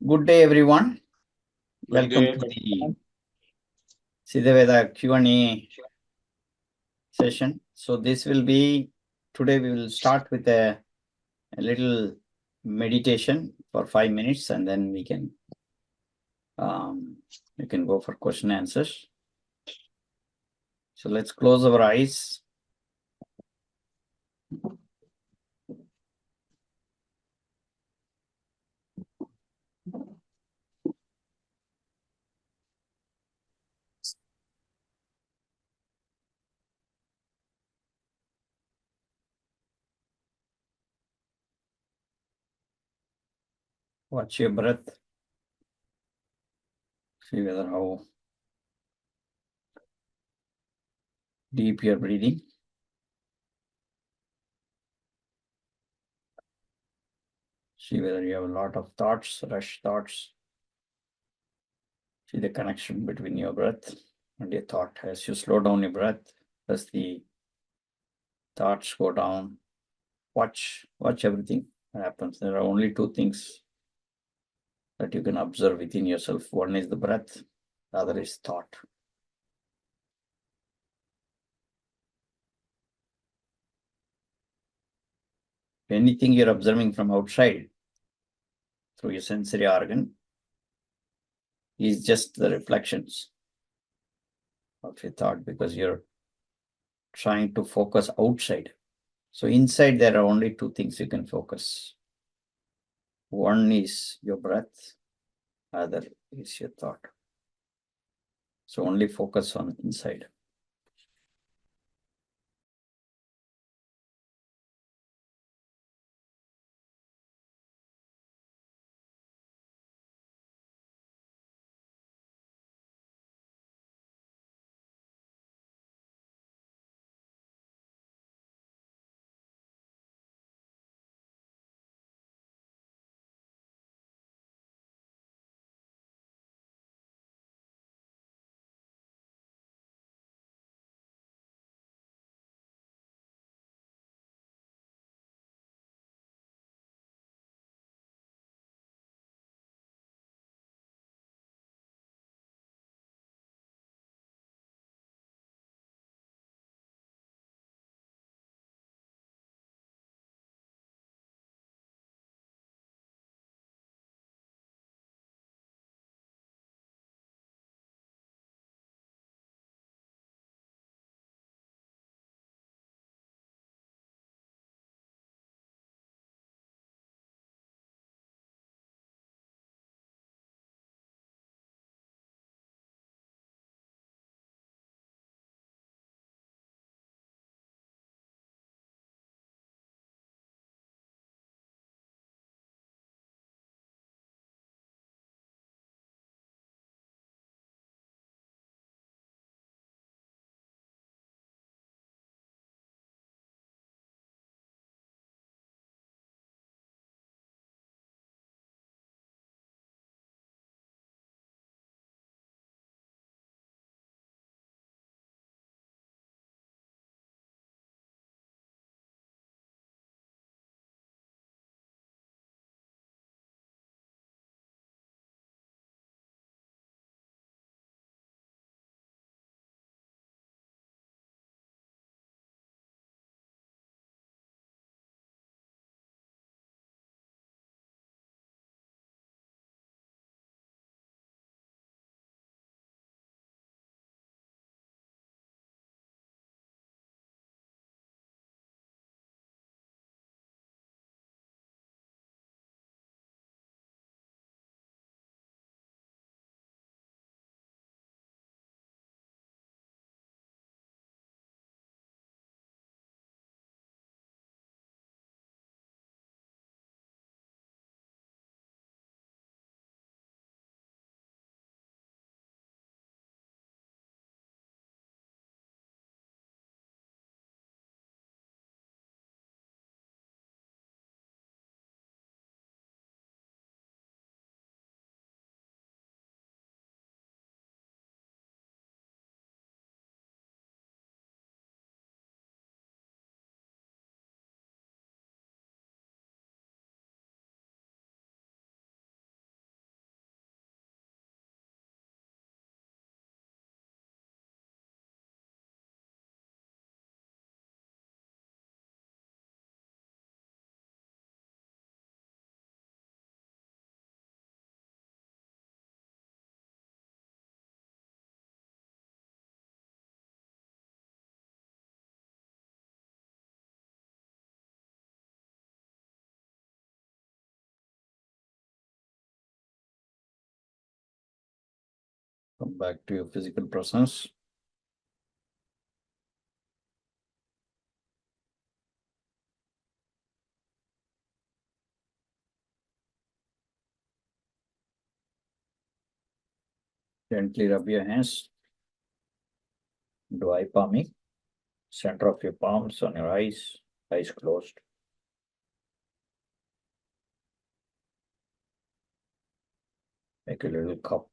Good day, everyone. Good Welcome day. to the Siddha Q&A session. So this will be, today we will start with a little meditation for 5 minutes, and then we can go for question and answers. So let's close our eyes. Watch your breath. See whether how deep you're breathing. See whether you have a lot of thoughts, rush thoughts. See the connection between your breath and your thought. As you slow down your breath, as the thoughts go down, watch everything that happens. There are only two things that you can observe within yourself. One is the breath, the other is thought. Anything you're observing from outside through your sensory organ is just the reflections of your thought, because you're trying to focus outside. So inside there are only two things you can focus. One is your breath, other is your thought. So only focus on inside. Come back to your physical presence. Gently rub your hands. Do eye palming. Center of your palms on your eyes closed. Make a little cup.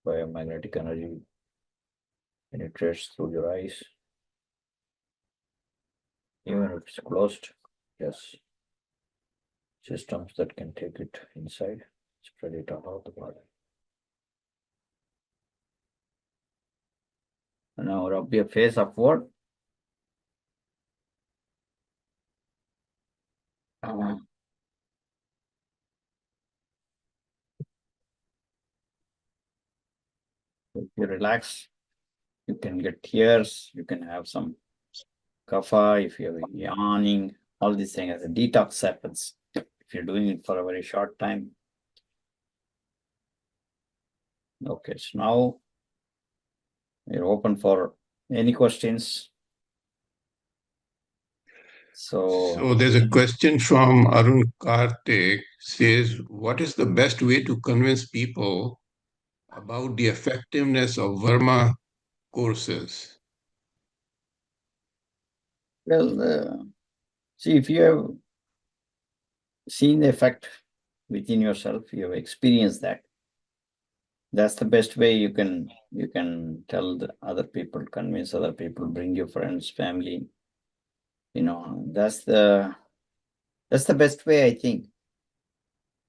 Biomagnetic energy penetrates through your eyes. Even if it's closed, yes. Systems that can take it inside, spread it all out the body. And now rub your face upward. If you relax, you can get tears, you can have some kapha, if you're yawning, all these things as a detox happens. If you're doing it for a very short time. Okay, so now we're open for any questions. So there's a question from Arun Kartik, says, what is the best way to convince people about the effectiveness of Verma courses? Well, see, if you have seen the effect within yourself, you have experienced that. That's the best way you can tell the other people, convince other people, bring your friends, family. That's the best way, I think.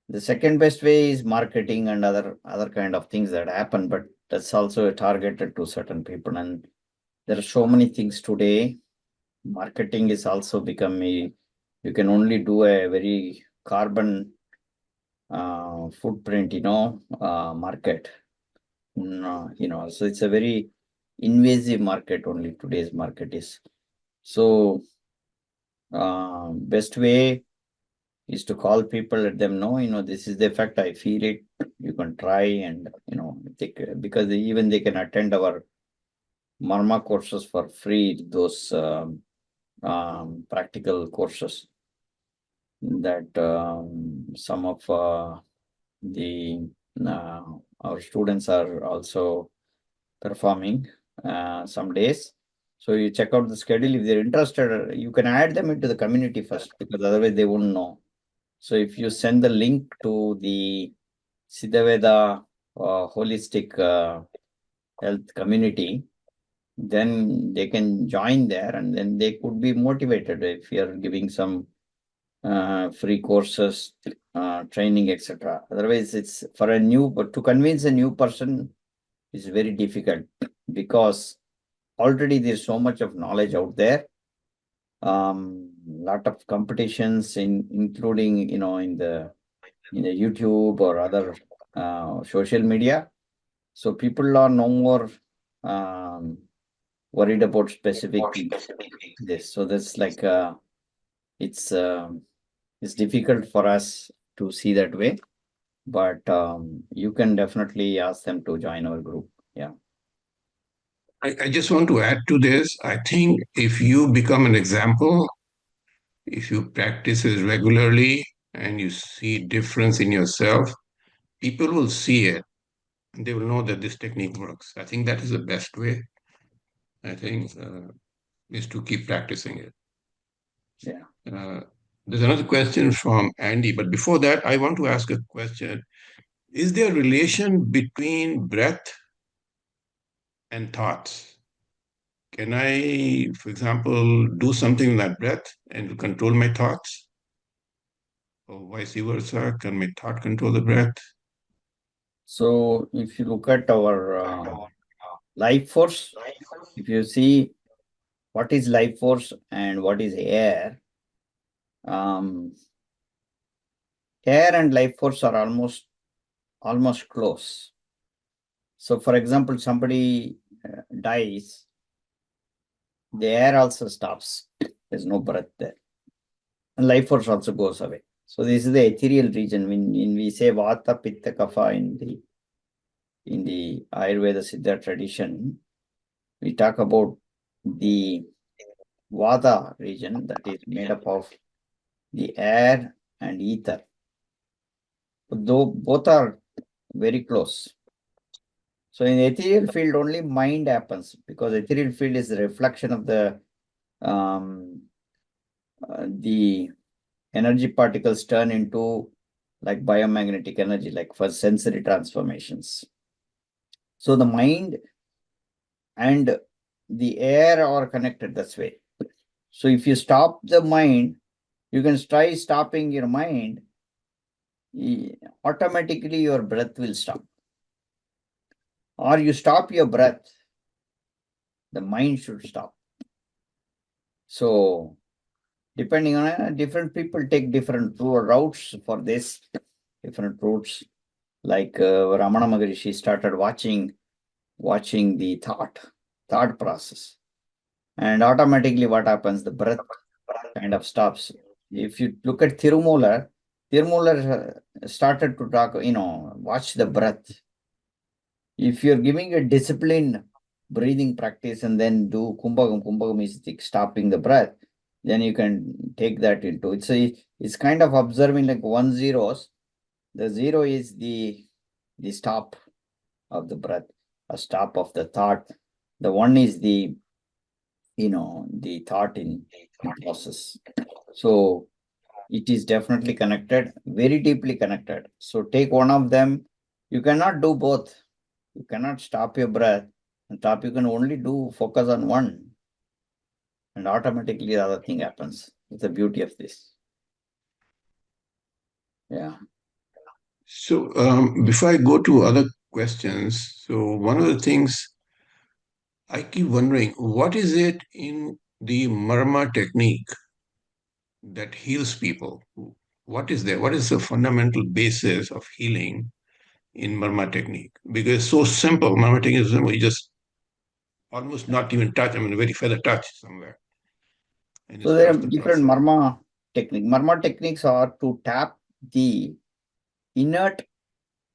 The second best way is marketing and other kind of things that happen, but that's also targeted to certain people. And there are so many things today. Marketing is also become you can only do a very carbon footprint, market. No, so it's a very invasive market only today's market is. So best way is to call people, let them know, this is the effect, I feel it, you can try and, because even they can attend our marma courses for free, those practical courses that some of the our students are also performing some days. So you check out the schedule. If they're interested, you can add them into the community first, because otherwise they won't know. So if you send the link to the Siddha holistic health community, then they can join there, and then they could be motivated if you're giving some free courses, training, etc. Otherwise, it's for but to convince a new person is very difficult, because already there's so much of knowledge out there. Lot of competitions including in the YouTube or other social media. So people are no more worried about specific things. This, so that's like it's difficult for us to see that way, but you can definitely ask them to join our group. Yeah. I just want to add to this. I think if you become an example, if you practice it regularly and you see difference in yourself, people will see it. And they will know that this technique works. I think that is the best way. I think is to keep practicing it. Yeah. There's another question from Andy, but before that, I want to ask a question. Is there a relation between breath and thoughts? Can I, for example, do something with that breath and control my thoughts? Or vice versa? Can my thought control the breath? So if you look at our life force, if you see what is life force and what is air, air and life force are almost close. So for example, somebody dies, the air also stops. There's no breath there. And life force also goes away. So this is the ethereal region. When we say Vata, Pitta, Kapha in the Ayurveda Siddha tradition, we talk about the Vata region that is made up of the air and ether. Though both are very close. So in the ethereal field, only mind happens, because ethereal field is the reflection of the energy particles turn into like biomagnetic energy, like for sensory transformations. So the mind and the air are connected this way. So if you stop the mind, you can try stopping your mind, automatically your breath will stop. Or you stop your breath, the mind should stop. So depending on different people take different routes for this, different routes. Like Ramana Maharishi started watching the thought process. And automatically what happens? The breath kind of stops. If you look at Tirumular started to talk, watch the breath. If you're giving a disciplined breathing practice and then do kumbhagam is stopping the breath, then you can take that into it's kind of observing like 1 zeros. The 0 is the stop of the breath, a stop of the thought. The 1 is the thought in process. So it is definitely connected, very deeply connected. So take one of them. You cannot do both. You cannot stop your breath and stop. You can only focus on one, and automatically the other thing happens. It's the beauty of this. Yeah. So before I go to other questions, so one of the things I keep wondering, what is it in the marma technique that heals people? What is there? What is the fundamental basis of healing in marma technique? Because it's so simple. Marma technique is simple. You just almost not even touch. I mean, very feather touch somewhere. And So there are different marma techniques. Marma techniques are to tap the inert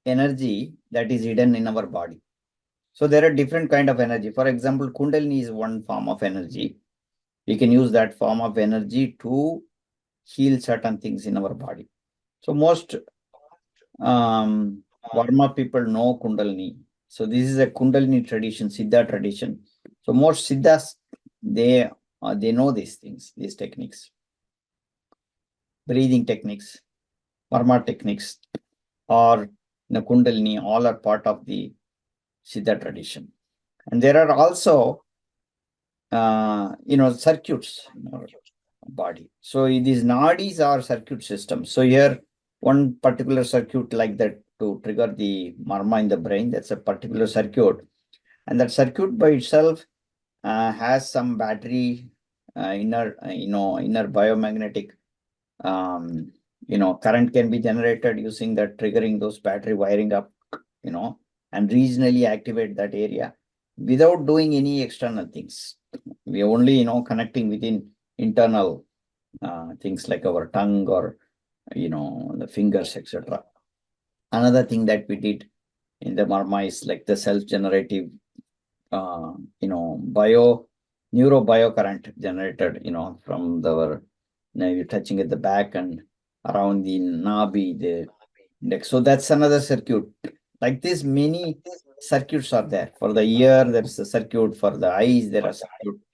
energy that is hidden in our body. So there are different kind of energy. For example, Kundalini is one form of energy. We can use that form of energy to heal certain things in our body. So most Varma people know Kundalini. So this is a Kundalini tradition, Siddha tradition. So most Siddhas, they know these things, these techniques. Breathing techniques, Varma techniques, or Kundalini, all are part of the Siddha tradition. And there are also, circuits in our body. So these nadis are circuit systems. So here, one particular circuit like that to trigger the marma in the brain, that's a particular circuit. And that circuit by itself has some battery, inner biomagnetic, current can be generated using that, triggering those battery wiring up, and regionally activate that area without doing any external things. We only, connecting within internal things like our tongue or, the fingers, etc. Another thing that we did in the marma is like the self-generative, neuro-bio current generated, from you're touching at the back and around the nabi, the neck. So that's another circuit. Like this, many circuits are there. For the ear, there's a circuit. For the eyes, there are circuits.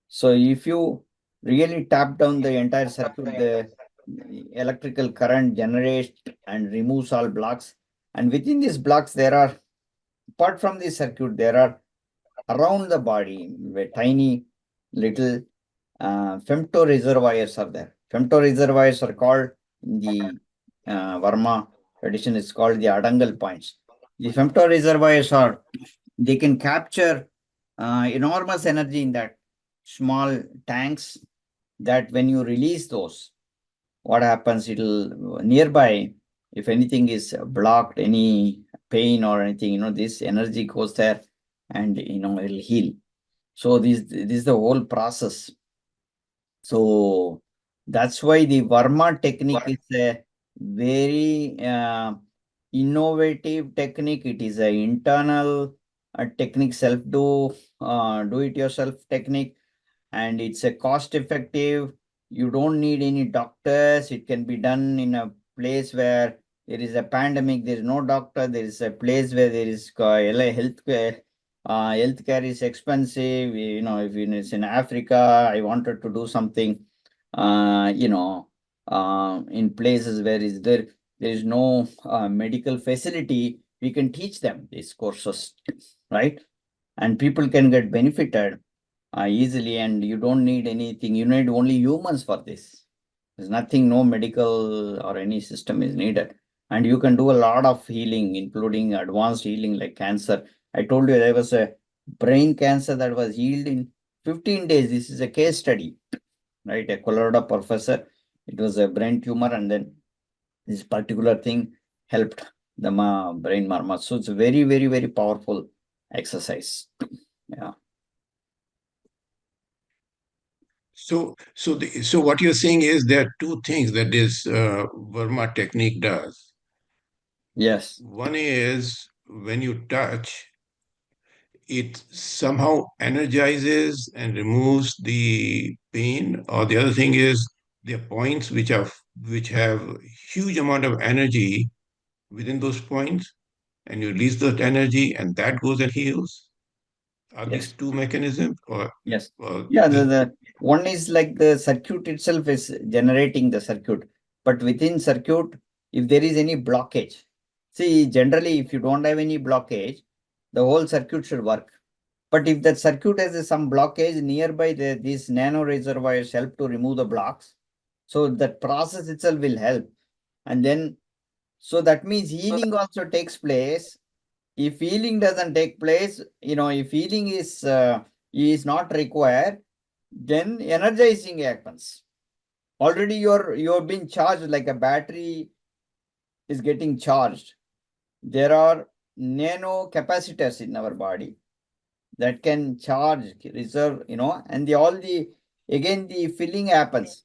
So if you really tap down the entire circuit, the electrical current generates and removes all blocks. And within these blocks, apart from this circuit, there are around the body, where tiny little femto reservoirs are there. Femto reservoirs are called, in the Varma tradition, is called the Adangal points. The femto reservoirs they can capture enormous energy in that small tanks, that when you release those, what happens, it'll nearby, if anything is blocked, any pain or anything, this energy goes there and, it'll heal. So this is the whole process. So That's why the Varma technique is a very innovative technique. It is an internal technique, do it yourself technique, and it's a cost effective. You don't need any doctors. It can be done in a place where there is a pandemic, there is no doctor, there is a place where there is healthcare. Healthcare is expensive. If it's in Africa, I wanted to do something, in places where there is no medical facility, we can teach them these courses, right? And people can get benefited easily, and you don't need anything. You need only humans for this. There's nothing, no medical or any system is needed. And you can do a lot of healing, including advanced healing like cancer. I told you there was a brain cancer that was healed in 15 days. This is a case study, right? A Colorado professor. It was a brain tumor, and then this particular thing helped the brain marma. So it's a very, very, very powerful exercise. Yeah. So what you're saying is there are two things that this Verma technique does. Yes. One is when you touch, it somehow energizes and removes the pain, or the other thing is there are points which have huge amount of energy within those points, and you release that energy, and that goes and heals. Are these Yes. two mechanisms, Yes. or Yeah, the one is like the circuit itself is generating the circuit, but within circuit, if there is any blockage, see, generally, if you don't have any blockage, the whole circuit should work. But if that circuit has some blockage nearby, these nano reservoirs help to remove the blocks. So that process itself will help. And then, so that means healing also takes place. If healing doesn't take place, if healing is not required, then energizing happens. Already you're being charged, like a battery is getting charged. There are nano capacitors in our body that can charge, reserve, and again the filling happens.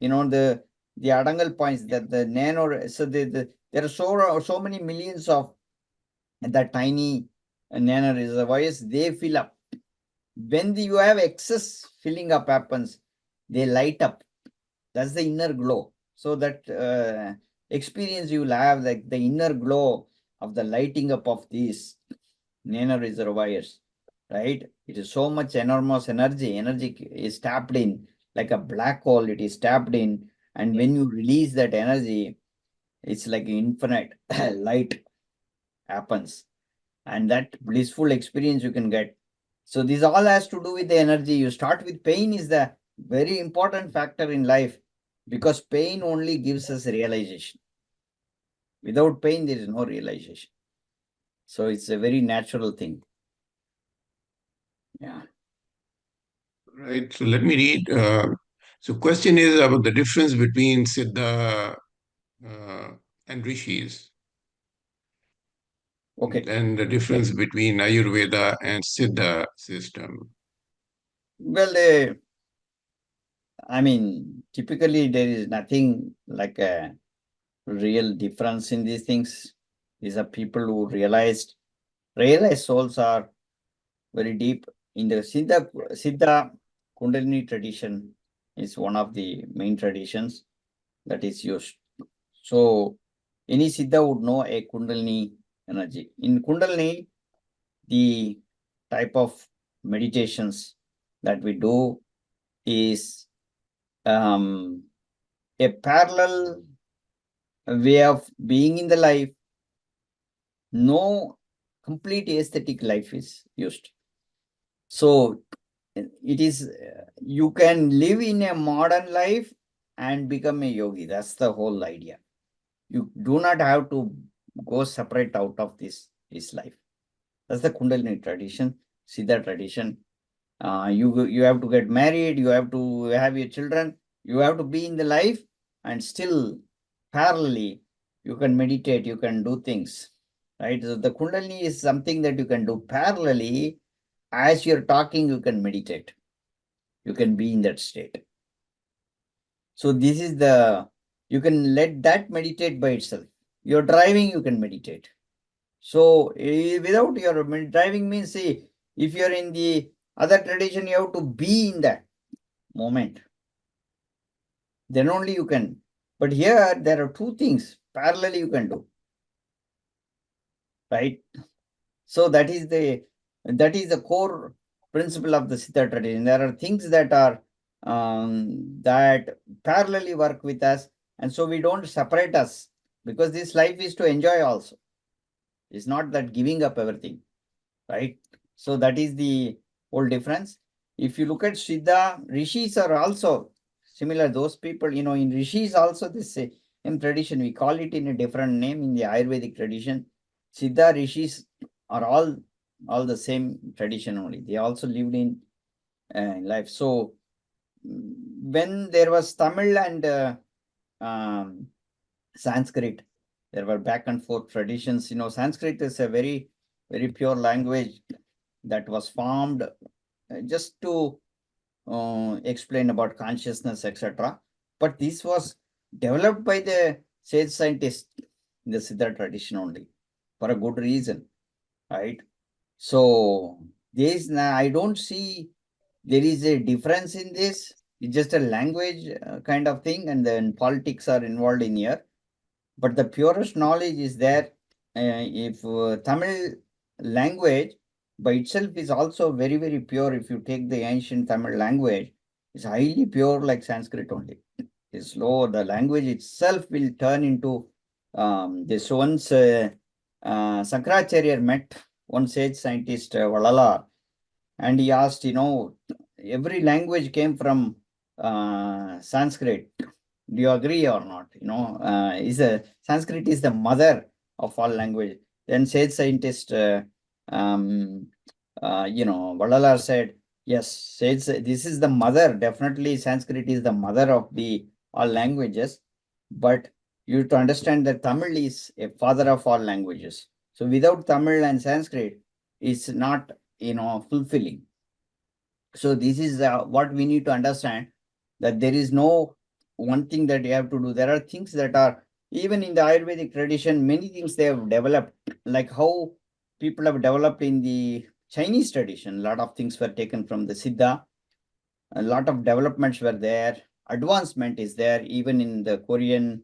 The adangal points that the nano, so there are so many millions of the tiny nano reservoirs, they fill up. When you have excess filling up happens, they light up. That's the inner glow. So that experience you will have, like the inner glow of the lighting up of these nano reservoirs, right? It is so much enormous energy. Energy is tapped in like a black hole. It is tapped in, and when you release that energy, it's like infinite light happens, and that blissful experience you can get. So this all has to do with the energy. You start with pain is the very important factor in life, because pain only gives us realization. Without pain, there is no realization. So it's a very natural thing. Yeah. right? So let me read. So question is about the difference between Siddha and Rishis, Okay. and the difference between Ayurveda and Siddha system. Well, typically there is nothing like a real difference in these things. These are people who realized souls are very deep. In the Siddha Kundalini tradition is one of the main traditions that is used. So any Siddha would know a Kundalini energy. In Kundalini, the type of meditations that we do is a parallel way of being in the life. No complete aesthetic life is used. So it is, you can live in a modern life and become a yogi. That's the whole idea. You do not have to go separate out of this life. That's the Kundalini tradition, Siddha tradition. You have to get married, you have to have your children, you have to be in the life, and still parallelly you can meditate, you can do things, right? So the Kundalini is something that you can do parallelly. As you're talking, you can meditate, you can be in that state. So this is you can let that meditate by itself. You're driving, you can meditate. So without your driving means, see, if you're in the other tradition, you have to be in that moment. Then only you can. But here there are two things parallelly you can do. Right? So that is the core principle of the Siddha tradition. There are things that are that parallelly work with us, and so we don't separate us, because this life is to enjoy also. It's not that giving up everything, right? So that is the whole difference. If you look at Siddha, rishis are also similar. Those people, in rishis also the same tradition. We call it in a different name in the Ayurvedic tradition. Siddha, rishis are all the same tradition only. They also lived in life. So when there was Tamil and Sanskrit, there were back and forth traditions. Sanskrit is a very, very pure language that was formed just to explain about consciousness, etc. But this was developed by the sage scientists in the Siddha tradition only, for a good reason, right? So I don't see there is a difference in this. It's just a language kind of thing, and then politics are involved in here. But the purest knowledge is there. If Tamil language by itself is also very, very pure. If you take the ancient Tamil language, it's highly pure like Sanskrit only. It's slow. The language itself will turn into this. Once Sankaracharya met one sage scientist, Valala, and he asked, every language came from Sanskrit. Do you agree or not? Sanskrit is the mother of all language. Then sage scientist, Vadalar said, yes, this is the mother. Definitely Sanskrit is the mother of the all languages. But you have to understand that Tamil is a father of all languages. So without Tamil and Sanskrit, it's not, fulfilling. So this is what we need to understand, that there is no one thing that you have to do. There are things that are, even in the Ayurvedic tradition, many things they have developed, like how people have developed in the Chinese tradition. A lot of things were taken from the Siddha. A lot of developments were there. Advancement is there, even in the Korean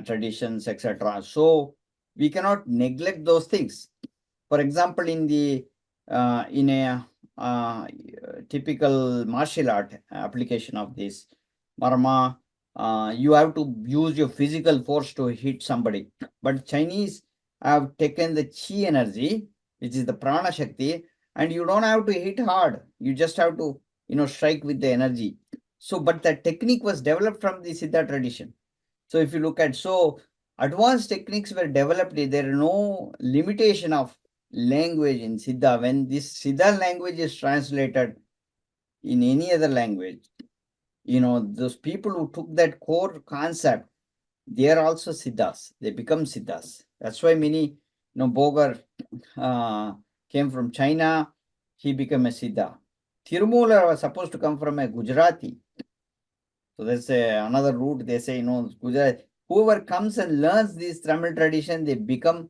traditions, etc. So we cannot neglect those things. For example, in a typical martial art application of this marma, you have to use your physical force to hit somebody. But Chinese have taken the chi energy, which is the prana shakti, and you don't have to hit hard. You just have to, strike with the energy. So, but the technique was developed from the Siddha tradition. So if you look at, advanced techniques were developed. There are no limitation of language in Siddha. When this Siddha language is translated in any other language, those people who took that core concept, they are also Siddhas. They become Siddhas. That's why many, Bogar came from China. He became a Siddha. Tirumula was supposed to come from a Gujarati. So that's another route. They say, Gujarat, whoever comes and learns this Tamil tradition, they become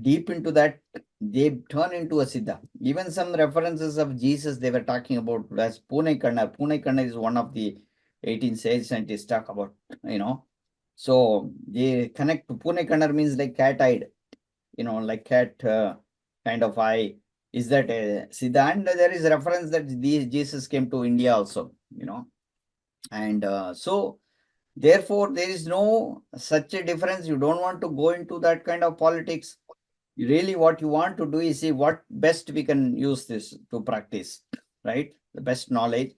deep into that. They turn into a Siddha. Even some references of Jesus they were talking about as Pune Kanna. Pune Kanna is one of the 18 sage scientists talk about, So they connect to Pune Kanna means like cat-eyed, like cat kind of eye. Is that a Siddha? And there is reference that Jesus came to India also, And so therefore, there is no such a difference. You don't want to go into that kind of politics. Really, what you want to do is see what best we can use this to practice, right? The best knowledge.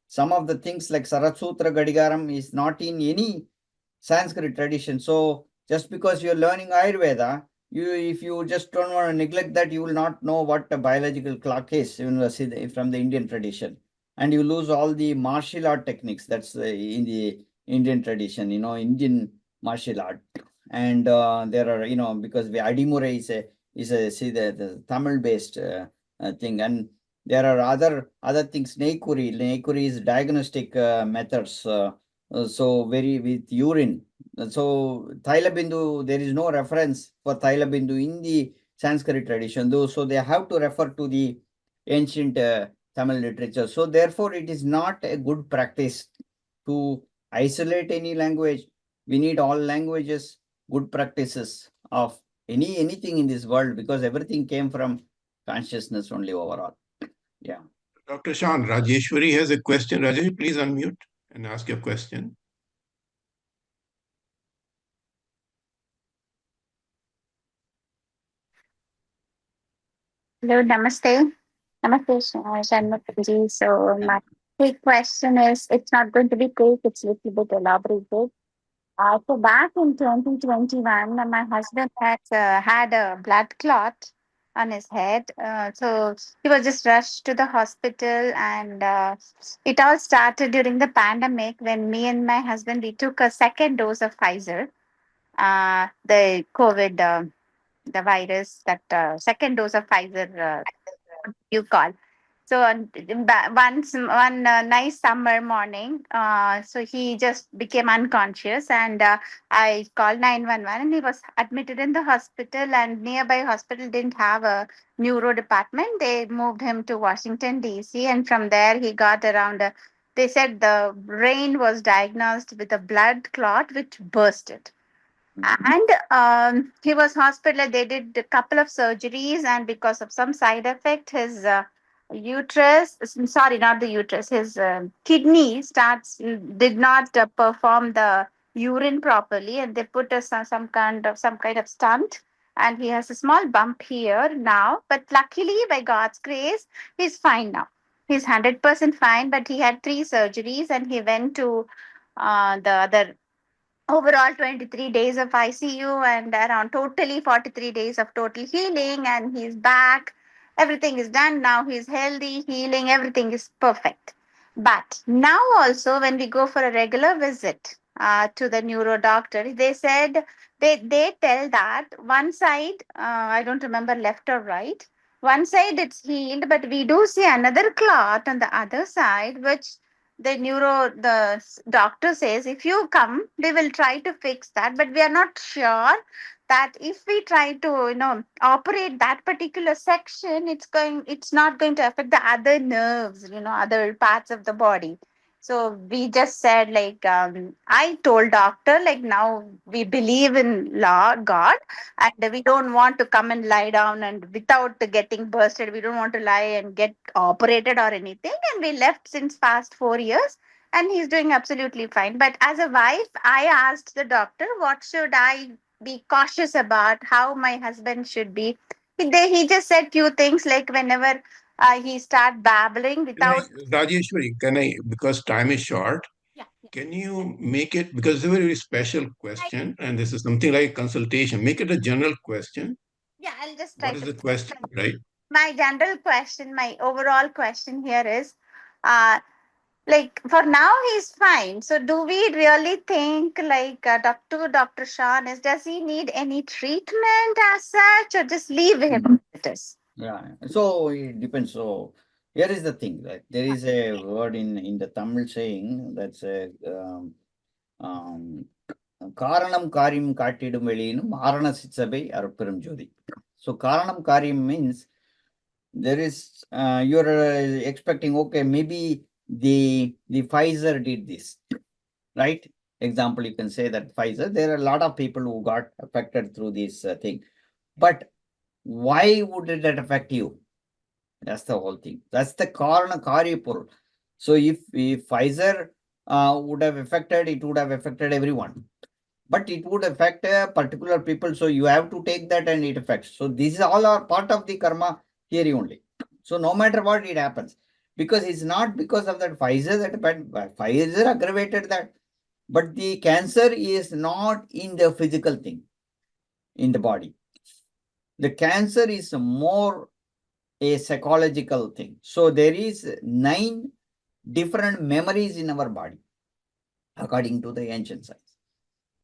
Some of the things like Sarasutra Gadigaram is not in any Sanskrit tradition. So just because you're learning Ayurveda, if you just don't want to neglect that, you will not know what a biological clock is, from the Indian tradition. And you lose all the martial art techniques. That's in the Indian tradition, Indian martial art. And there are, because the Adimure is the Tamil based thing. And there are other things. Neikuri is diagnostic methods. So very with urine. So Thaila Bindu, there is no reference for Thaila Bindu in the Sanskrit tradition, though. So they have to refer to the ancient Tamil literature. So therefore, it is not a good practice to isolate any language. We need all languages, good practices of anything in this world, because everything came from consciousness only overall. Yeah. Dr. Shan, Rajeshwari has a question. Rajesh, please unmute and ask your question. Hello, namaste. Namaste, Shanmukherjee. So my quick question is, it's not going to be quick, it's a little bit elaborated. So back in 2021, my husband had a blood clot on his head. So he was just rushed to the hospital, and it all started during the pandemic when me and my husband, we took a second dose of Pfizer, the COVID, the virus, that second dose of Pfizer, you call. So once one nice summer morning, so he just became unconscious, and I called 911, and he was admitted in the hospital. And nearby hospital didn't have a neuro department. They moved him to Washington D.C., and from there he got around. They said the brain was diagnosed with a blood clot which bursted, and he was hospitalized. They did a couple of surgeries, and because of some side effect, his uterus, sorry, not the uterus, his kidney did not perform the urine properly, and they put some kind of stunt, and he has a small bump here now. But luckily, by God's grace, he's fine now. He's 100% fine, but he had 3 surgeries, and he went to the other overall 23 days of ICU, and around totally 43 days of total healing, and he's back. Everything is done now. He's healthy, healing, everything is perfect. But now also, when we go for a regular visit to the neuro doctor, they said they tell that one side, I don't remember left or right, one side it's healed, but we do see another clot on the other side, which the doctor says, if you come, we will try to fix that, but we are not sure that if we try to operate that particular section, it's not going to affect the other nerves, other parts of the body. So we just said, like, I told doctor, like, now we believe in law God, and we don't want to come and lie down and without getting bursted, we don't want to lie and get operated or anything, and we left since past 4 years, and he's doing absolutely fine. But as a wife, I asked the doctor, what should I be cautious about, how my husband should be. He just said few things, like whenever he start babbling without. Rajeshwari, because time is short, Yeah, yeah, can you make it, because it's a very special I, question, and this is something like consultation, make it a general question. yeah, I'll just try What is to. the question, right? My general question, my overall question here is, uh, like, for now he's fine. So do we really think, like, Dr. Shan is, does he need any treatment as such, or just leave him as it is? Yeah. So it depends. So here is the thing, right? There is a word in the Tamil saying that's a um, Karanam Karim Katidum Velinu Marana Sitsabe Arparam Jodi. So Karanam Karim means there is you're expecting, okay, maybe the Pfizer did this, right? Example, you can say that Pfizer, there are a lot of people who got affected through this thing. But why would that affect you? That's the whole thing. That's the Karna Karyapur. So if Pfizer would have affected, it would have affected everyone. But it would affect particular people. So you have to take that and it affects. So these all are part of the karma theory only. So no matter what, it happens. Because it's not because of that Pfizer that Pfizer aggravated that. But the cancer is not in the physical thing, in the body. The cancer is more a psychological thing. So there is 9 different memories in our body, according to the ancient science.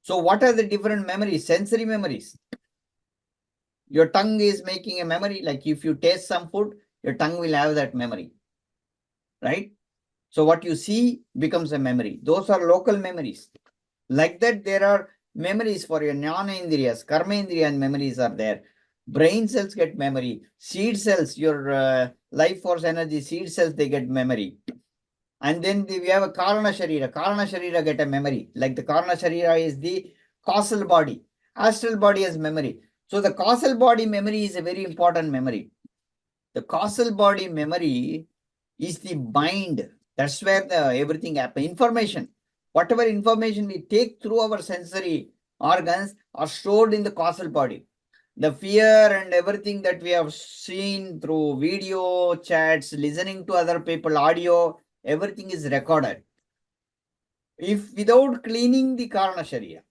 So what are the different memories? Sensory memories. Your tongue is making a memory. Like if you taste some food, your tongue will have that memory, right? So what you see becomes a memory. Those are local memories. Like that, there are memories for your jnana-indriyas, karma-indriya memories are there. Brain cells get memory. Seed cells, your life force energy, seed cells, they get memory. And then we have a Karana Sharira. Karana Sharira get a memory. Like the Karana Sharira is the causal body. Astral body has memory. So the causal body memory is a very important memory. The causal body memory is the mind. That's where everything happens. Information. Whatever information we take through our sensory organs are stored in the causal body. The fear and everything that we have seen through video chats, listening to other people, audio, everything is recorded. If without cleaning the Karana Sharira,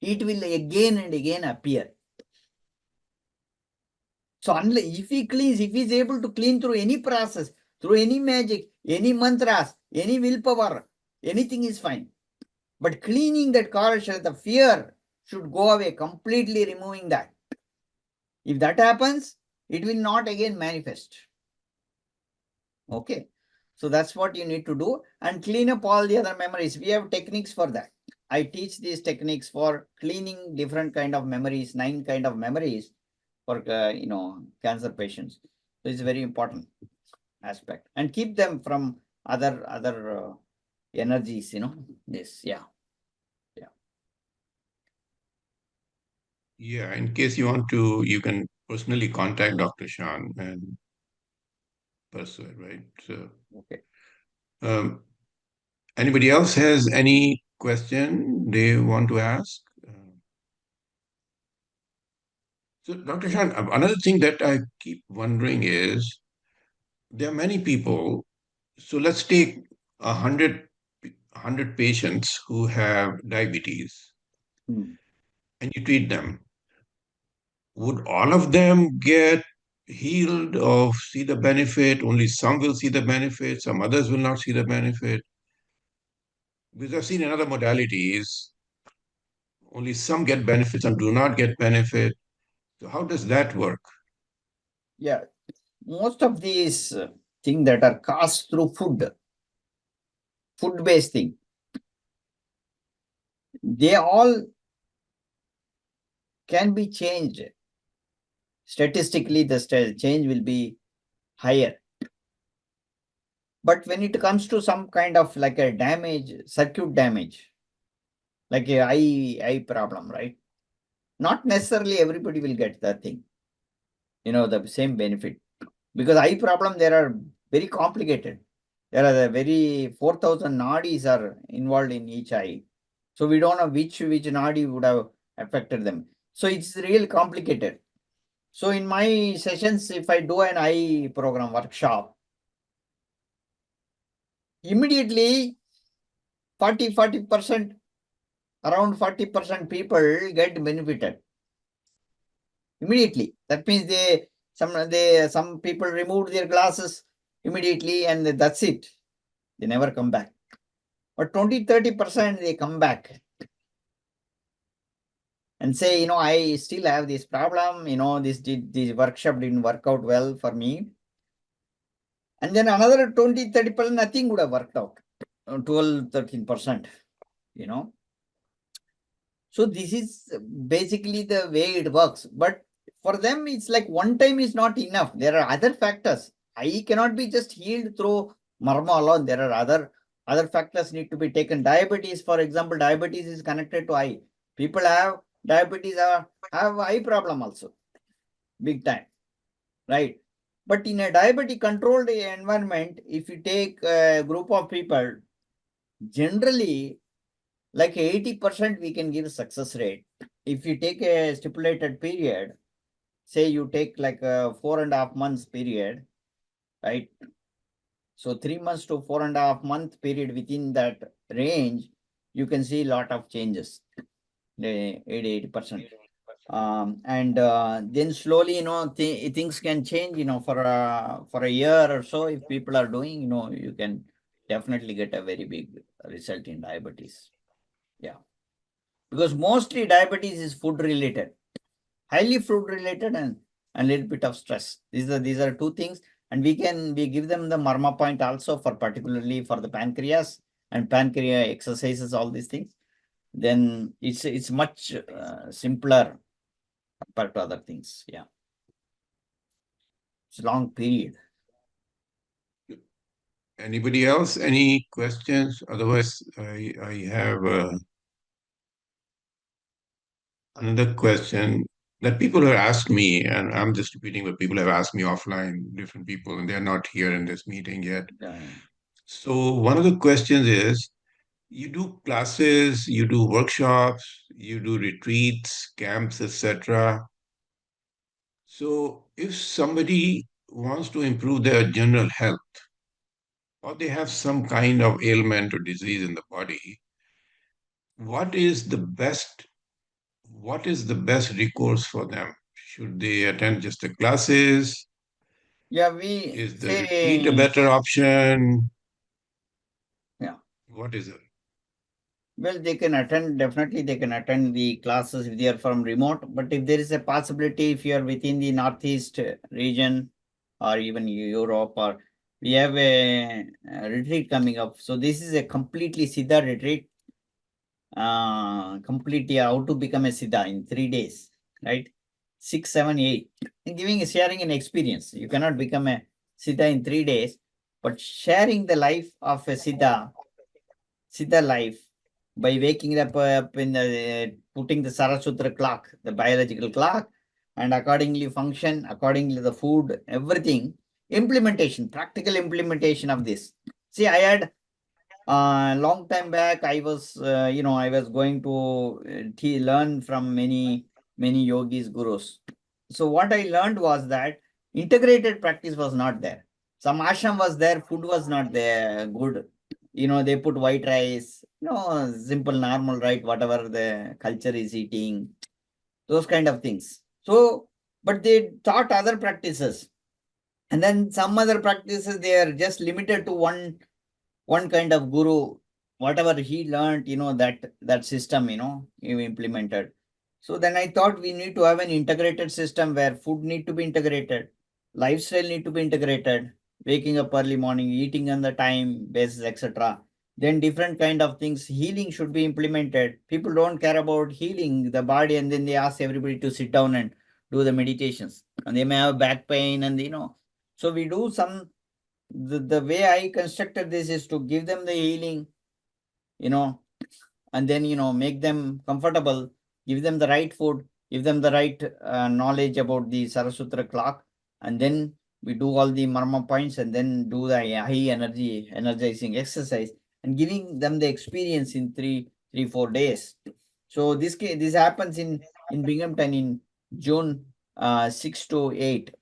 it will again and again appear. So unless if he cleans, if he is able to clean through any process, through any magic, any mantras, any willpower, anything is fine. But cleaning that Karana Sharira, the fear should go away, completely removing that. If that happens, it will not again manifest. Okay. So that's what you need to do and clean up all the other memories. We have techniques for that. I teach these techniques for cleaning different kind of memories, 9 kind of memories for, cancer patients. So it's a very important aspect and keep them from other energies, this. Yeah. Yeah, in case you want to, you can personally contact Dr. Shan and pursue, right? So, Okay. Anybody else has any question they want to ask? So, Dr. Shan, another thing that I keep wondering is there are many people. So let's take 100 patients who have diabetes and you treat them. Would all of them get healed or see the benefit? Only some will see the benefit, some others will not see the benefit. Because I've seen in other modalities, only some get benefits and do not get benefit. So how does that work? Yeah. Most of these things that are caused through food-based thing, they all can be changed. Statistically, the change will be higher. But when it comes to some kind of like a damage, circuit damage, like a eye problem, right? Not necessarily everybody will get that thing, the same benefit. Because eye problem, there are very complicated. There are the very 4,000 nadis are involved in each eye. So we don't know which nadi would have affected them. So it's really complicated. So in my sessions, if I do an eye program workshop, immediately 40%, around 40% people get benefited. Immediately. That means some people removed their glasses immediately and that's it. They never come back. But 20-30% they come back and say, I still have this problem, this workshop didn't work out well for me. And then another 20-30%, nothing would have worked out. 12-13%, So this is basically the way it works. But for them, it's like one time is not enough. There are other factors. Eye cannot be just healed through marma alone. There are other factors need to be taken. Diabetes, for example, diabetes is connected to eye. People have diabetes, have eye problem also, big time, right? But in a diabetic controlled environment, if you take a group of people, generally like 80% we can give success rate. If you take a stipulated period, say you take like a 4.5 months period, right? So 3 months to 4.5 month period, within that range, you can see a lot of changes, 80%. And then slowly, things can change, for a year or so. If people are doing, you can definitely get a very big result in diabetes. Yeah. Because mostly diabetes is food related, highly food related and a little bit of stress. These are 2 things. And we give them the marma point also for particularly for the pancreas and pancreas exercises, all these things. Then it's much simpler compared to other things. Yeah. It's a long period. Anybody else? Any questions? Otherwise, I have another question that people have asked me, and I'm just repeating what people have asked me offline, different people, and they're not here in this meeting yet. Yeah. So one of the questions is, you do classes, you do workshops, you do retreats, camps, etc. So if somebody wants to improve their general health, or they have some kind of ailment or disease in the body, what is the best recourse for them? Should they attend just the classes? Yeah, we Is the retreat a say, better option? yeah. What is it? Well, they can attend, definitely they can attend the classes if they are from remote. But if there is a possibility, if you are within the Northeast region or even Europe, or we have a retreat coming up. So this is a completely Siddha retreat. Completely how to become a Siddha in 3 days, right? 6, 7, 8. And sharing an experience. You cannot become a Siddha in 3 days, but sharing the life of a Siddha life by waking up in the putting the Sarasutra clock, the biological clock, and accordingly function, accordingly the food, everything, implementation, practical implementation of this. See, I had long time back, I was, I was going to learn from many yogis, gurus. So what I learned was that integrated practice was not there. Some ashram was there, food was not there, good. They put white rice, simple, normal, right? Whatever the culture is eating, those kind of things. So, but they taught other practices. And then some other practices, they are just limited to one kind of guru, whatever he learned, that system, he implemented. So then I thought we need to have an integrated system where food need to be integrated, lifestyle need to be integrated, waking up early morning, eating on the time basis, etc. Then different kind of things, healing should be implemented. People don't care about healing the body, and then they ask everybody to sit down and do the meditations, and they may have back pain, and so we do some. The way I constructed this is to give them the healing, and then, make them comfortable, give them the right food, give them the right knowledge about the Sarasutra clock, and then we do all the marma points, and then do the high energy energizing exercise, and giving them the experience in 4 days. So this happens in Binghamton in June 6 to 8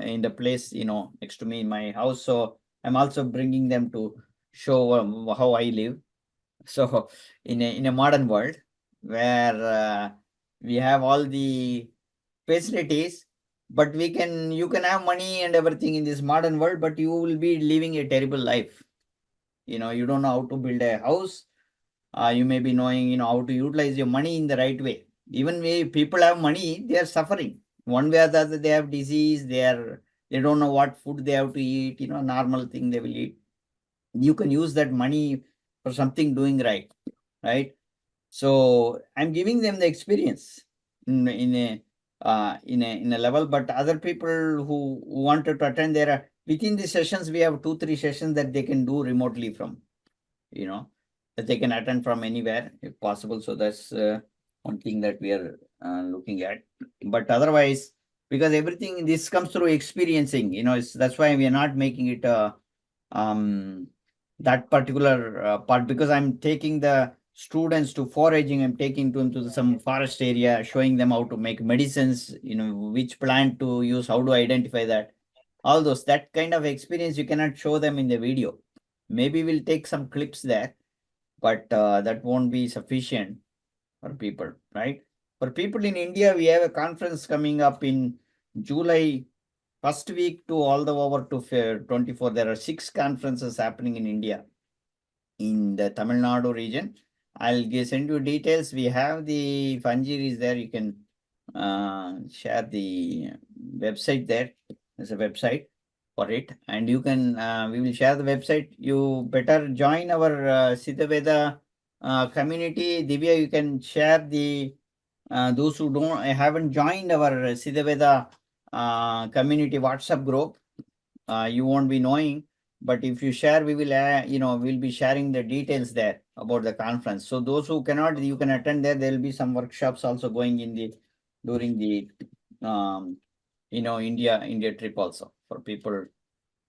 in the place, next to me in my house. So I'm also bringing them to show how I live. So in a modern world where we have all the facilities, but you can have money and everything in this modern world, but you will be living a terrible life. You don't know how to build a house. You may be knowing, how to utilize your money in the right way. Even when people have money, they are suffering. One way or the other, they have disease, they don't know what food they have to eat, normal thing they will eat. You can use that money for something doing right? So I'm giving them the experience in a level, but other people who wanted to attend, there are within the sessions, we have 2-3 sessions that they can do remotely from, that they can attend from anywhere if possible. So that's one thing that we are looking at. But otherwise, because everything this comes through experiencing, that's why we are not making it um, that particular part, because I'm taking the students to foraging. I'm taking them to some forest area, showing them how to make medicines, which plant to use, how to identify that. All those, that kind of experience you cannot show them in the video. Maybe we'll take some clips there, but that won't be sufficient for people, right? For people in India, we have a conference coming up in July first week to all the over to 24. There are 6 conferences happening in India, in the Tamil Nadu region. I'll send you details. We have the Fanjiri is there. You can share the website there. There's a website. for it, and you can, we will share the website. You better join our Siddha Veda community. Divya, you can share the, those who haven't joined our Siddha Veda community WhatsApp group, you won't be knowing. But if you share, we will, we'll be sharing the details there about the conference. So those who cannot, you can attend there. There will be some workshops also going during the, India trip also, for people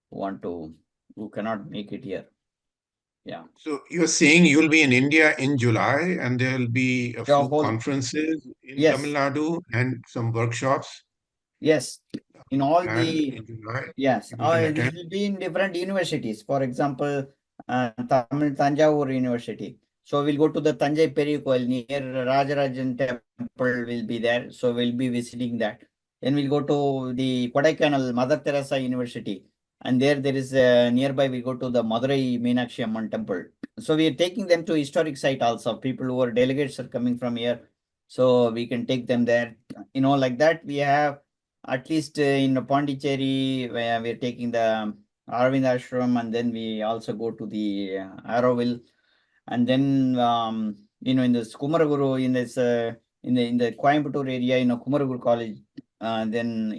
who cannot make it here. Yeah. So you're saying you'll be in India in July and there'll be a few whole- conferences in Yes. Tamil Nadu and some workshops Yes. In all planned the, in July. yes, People can this attend. will be in different universities. For example, Tamil Tanjavur University. So we'll go to the Tanjai Perikoil near Rajarajan Temple will be there. So we'll be visiting that. Then we'll go to the Kodaikanal Mother Teresa University. And there is nearby, we go to the Madurai Meenakshi Amman Temple. So we are taking them to historic site also. People who are delegates are coming from here. So we can take them there. Like that, we have at least in Pondicherry, where we're taking the Arvind Ashram, and then we also go to the Arrowville, and then in this Kumaraguru, in this in the Coimbatore area, Kumaraguru College, then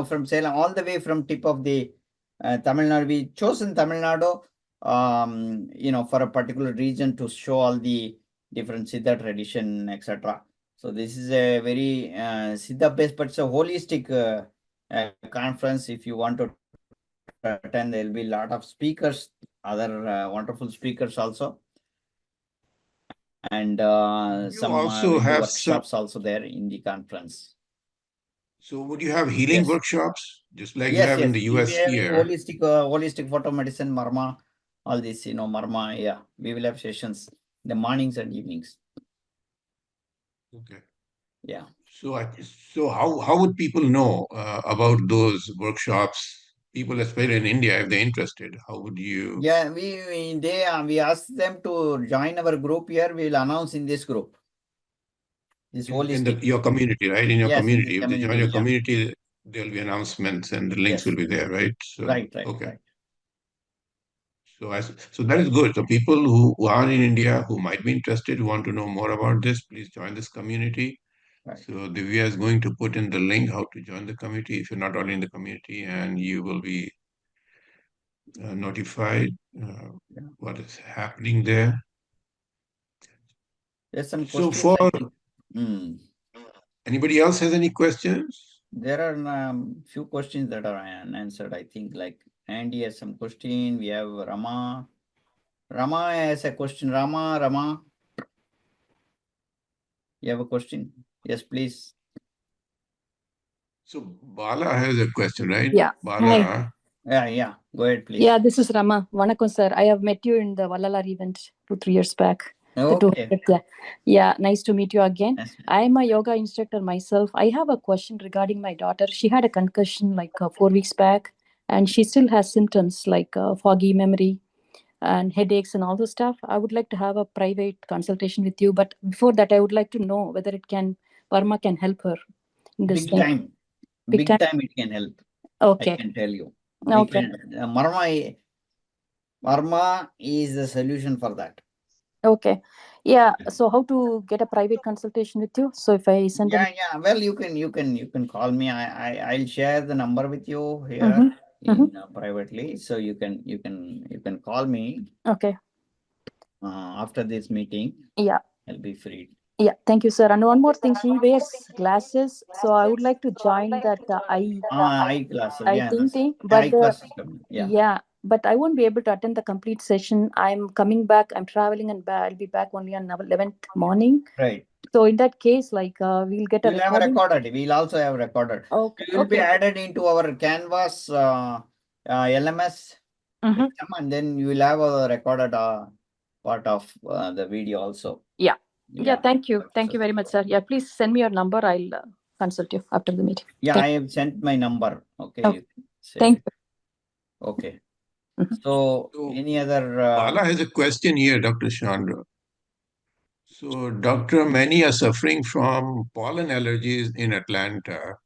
from Salem all the way from tip of the Tamil Nadu, we chosen Tamil Nadu, for a particular region to show all the different Siddha tradition, etc. So this is a very Siddha based, but it's a holistic conference. If you want to attend, there will be a lot of speakers, other wonderful speakers also. And some also have workshops also there in the conference. So would you have healing Yes. workshops, just like you Yes, have in yes. the We US have here? holistic photo medicine, marma, all this, marma. Yeah, we will have sessions in the mornings and evenings. Okay. Yeah. So how would people know about those workshops? People, especially in India, if they're interested, how would you? Yeah, we ask them to join our group here. We will announce in this group. This holistic. Your community, right? In your Yes, in community, the if they join community, your yeah. community, there'll be announcements and the links Yes. will be there, right? So Right. okay. So that is good. So people who are in India who might be interested, who want to know more about this, please join this community. Right. So Divya is going to put in the link how to join the community if you're not already in the community, and you will be notified what is happening there. There's some So questions. for I think. anybody else has any questions? There are few questions that are unanswered. I think like Andy has some question. We have Rama. Rama has a question. Rama. You have a question? Yes, please. So Bala has a question, right? Yeah. Bala. Hi. Yeah. Go ahead, please. Yeah, this is Rama. Vanakkam, sir. I have met you in the Vallalar event 2-3 years back. Okay. Yeah, nice to meet you again. Yes. I am a yoga instructor myself. I have a question regarding my daughter. She had a concussion like 4 weeks back, and she still has symptoms like foggy memory and headaches and all those stuff. I would like to have a private consultation with you, but before that, I would like to know whether Parma can help her in this Big time. Big time it can help. Okay. I can tell you. Okay. Marma is the solution for that. Okay. Yeah. So how to get a private consultation with you? So if I send Yeah. Well, you can call me. I'll share the number with you here privately. So you can call me. Okay. After this meeting. Yeah. I'll be free. Yeah. Thank you, sir. And one more thing, she wears glasses. So I would like to join that eye classes. I Yeah. think, but eye classes. yeah, but I won't be able to attend the complete session. I'm coming back. I'm traveling and I'll be back only on 11th morning. Right. So in that case, like we'll get a We'll have a recorded. We'll also have recorded. Okay. It will be added into our Canvas LMS system, and then you will have a recorded part of the video also. Yeah. Thank you. Thank you very much, sir. Yeah. Please send me your number. I'll consult you after the meeting. Yeah, I have sent my number. Okay. Thank you. Okay. So any other? Bala has a question here, Dr. Chandra. So, doctor, many are suffering from pollen allergies in Atlanta.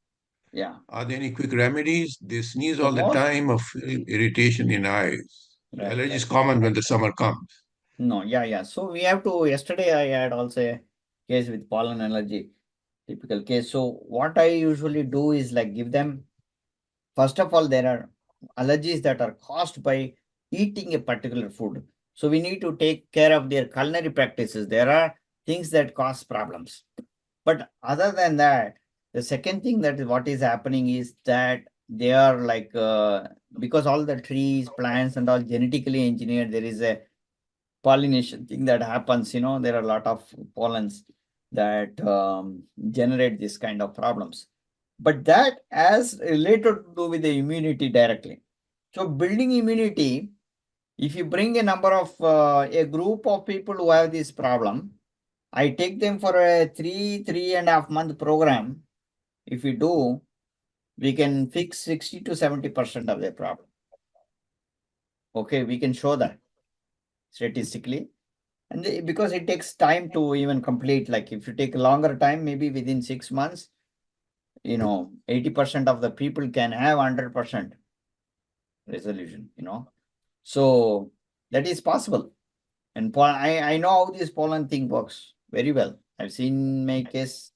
Yeah. Are there any quick remedies? They sneeze The all the most time of irritation in eyes. right, Allergy is right. common when the summer comes. No, yeah. So we have to. Yesterday, I had also a case with pollen allergy, typical case. So what I usually do is like give them. First of all, there are allergies that are caused by eating a particular food. So we need to take care of their culinary practices. There are things that cause problems. But other than that, the second thing that is what is happening is that they are like because all the trees, plants, and all genetically engineered, there is a pollination thing that happens. There are a lot of pollens that generate this kind of problems. But that has related to do with the immunity directly. So building immunity, if you bring a number of a group of people who have this problem, I take them for a 3.5 month program. If we do, we can fix 60 to 70% of their problem. Okay, we can show that statistically. And because it takes time to even complete, like if you take a longer time, maybe within 6 months, 80% of the people can have 100% resolution, So that is possible. And I know how this pollen thing works very well. I've seen my cases,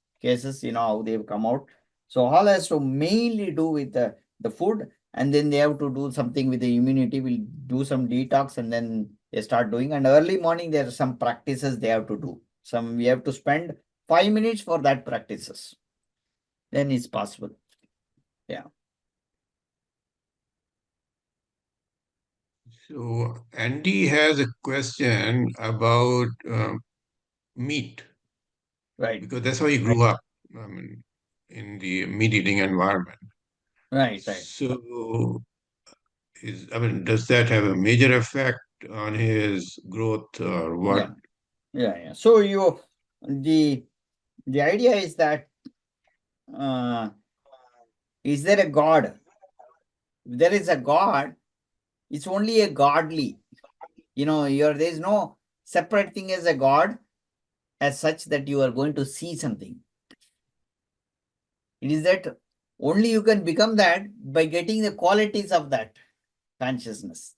how they've come out. So all has to mainly do with the food, and then they have to do something with the immunity. We'll do some detox, and then they start doing. And early morning, there are some practices they have to do. We have to spend 5 minutes for that practices. Then it's possible. Yeah. So Andy has a question about meat, Right. because that's how he grew up, in the meat-eating environment. Right. So, does that have a major effect on his growth or what? Yeah. So the idea is that is there a God? If there is a God, it's only a godly. There is no separate thing as a God as such that you are going to see something. It is that only you can become that by getting the qualities of that consciousness.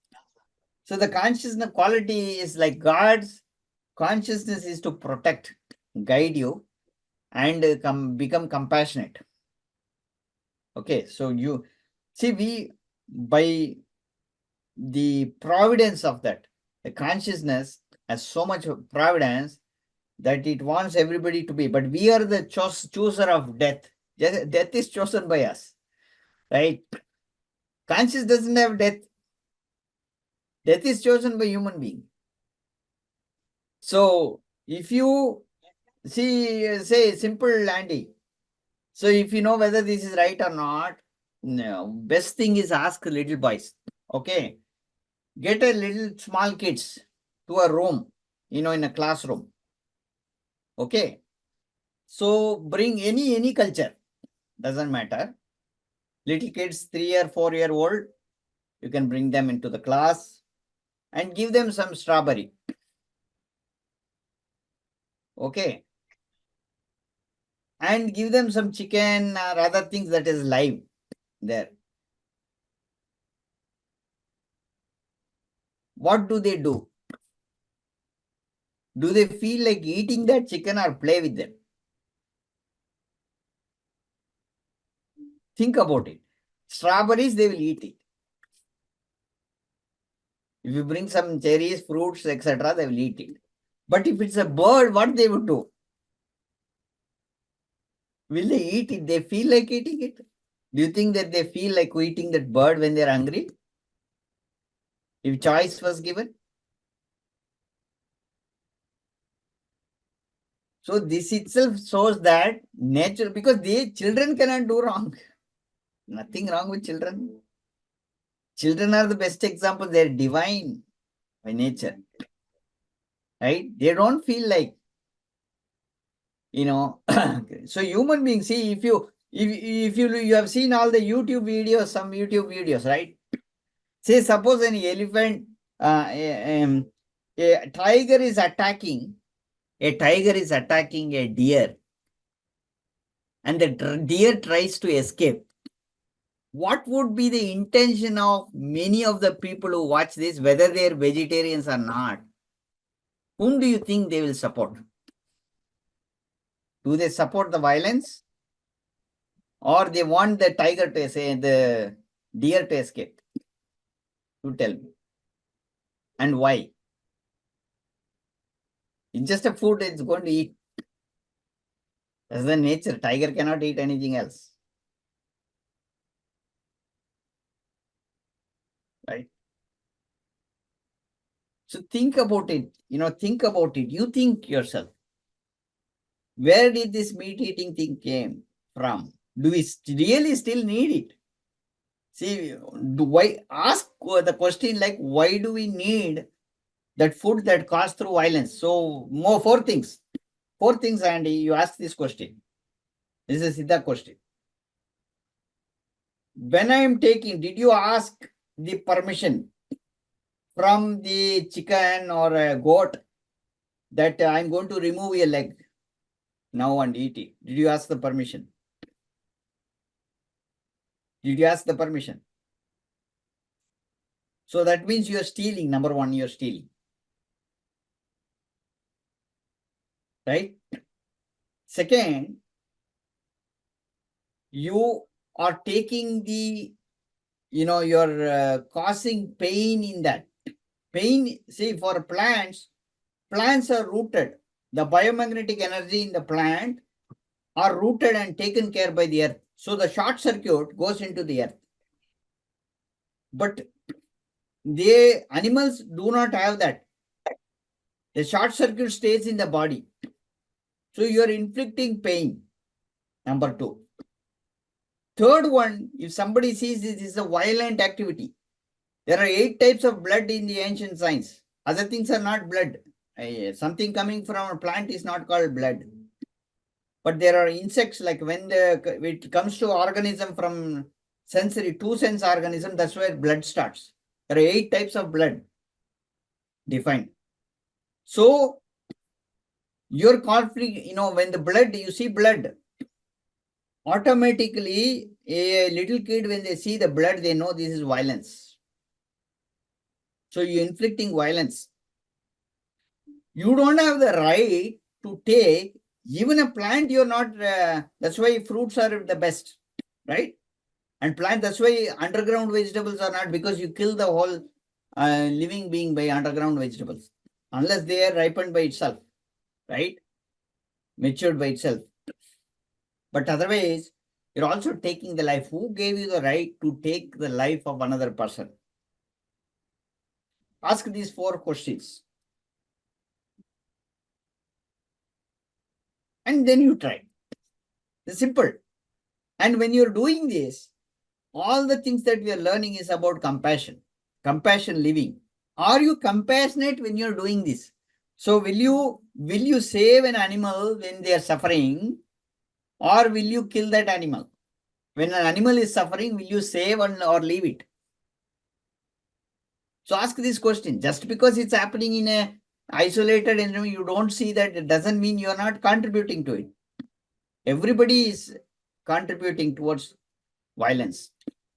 So the consciousness quality is like God's consciousness is to protect, guide you, and become compassionate. Okay, so you see, by the providence of that, the consciousness has so much providence that it wants everybody to be, but we are the chooser of death. Death is chosen by us, right? Conscious doesn't have death. Death is chosen by human being. So if you say simple, Andy, so if you know whether this is right or not, no, best thing is ask little boys. Okay, get a little small kids to a room, in a classroom. Okay, so bring any culture, doesn't matter. Little kids, 3 or 4 year old, you can bring them into the class and give them some strawberry. Okay, and give them some chicken or other things that is live there. What do they do? Do they feel like eating that chicken or play with them? Think about it. Strawberries, they will eat it. If you bring some cherries, fruits, etc., they will eat it. But if it's a bird, what they would do? Will they eat it? They feel like eating it? Do you think that they feel like eating that bird when they're hungry? If choice was given? So this itself shows that nature, because children cannot do wrong. Nothing wrong with children. Children are the best example. They're divine by nature. Right? They don't feel like, so human beings, see, if you have seen all the YouTube videos, some YouTube videos, right? Say, suppose an elephant, a tiger is attacking a deer, and the deer tries to escape. what would be the intention of many of the people who watch this, whether they're vegetarians or not? Whom do you think they will support? Do they support the violence? Or they want the tiger to say, the deer to escape? You tell me. And why? It's just a food it's going to eat. That's the nature. Tiger cannot eat anything else. Right? So think about it. Think about it. You think yourself. Where did this meat eating thing came from? Do we really still need it? See, why ask the question like, why do we need that food that caused through violence? So four things. Four things, and you ask this question. This is a Siddha question. When I am taking, did you ask the permission from the chicken or a goat that I'm going to remove a leg now and eat it? Did you ask the permission? Did you ask the permission? So that means you're stealing. Number one, you're stealing. Right? Second, you are taking the, you're causing pain in that. Pain, see, for plants are rooted. The biomagnetic energy in the plant are rooted and taken care by the earth. So the short circuit goes into the earth. But the animals do not have that. The short circuit stays in the body. So you are inflicting pain. Number two. Third one, if somebody sees this is a violent activity, there are 8 types of blood in the ancient science. Other things are not blood. Something coming from a plant is not called blood. But there are insects, like when it comes to organism from sensory, 2 sense organism, that's where blood starts. There are 8 types of blood defined. So your conflict, when the blood, you see blood, automatically a little kid, when they see the blood, they know this is violence. So you're inflicting violence. You don't have the right to take even a plant. You're not, that's why fruits are the best, right? And plant, that's why underground vegetables are not, because you kill the whole living being by underground vegetables, unless they are ripened by itself, right? Matured by itself. But otherwise, you're also taking the life. Who gave you the right to take the life of another person? Ask these 4 questions. And then you try. It's simple. And when you're doing this, all the things that we are learning is about compassion living. Are you compassionate when you're doing this? So will you save an animal when they are suffering, or will you kill that animal? When an animal is suffering, will you save or leave it? So ask this question. Just because it's happening in a isolated environment, you don't see that, it doesn't mean you're not contributing to it. Everybody is contributing towards violence.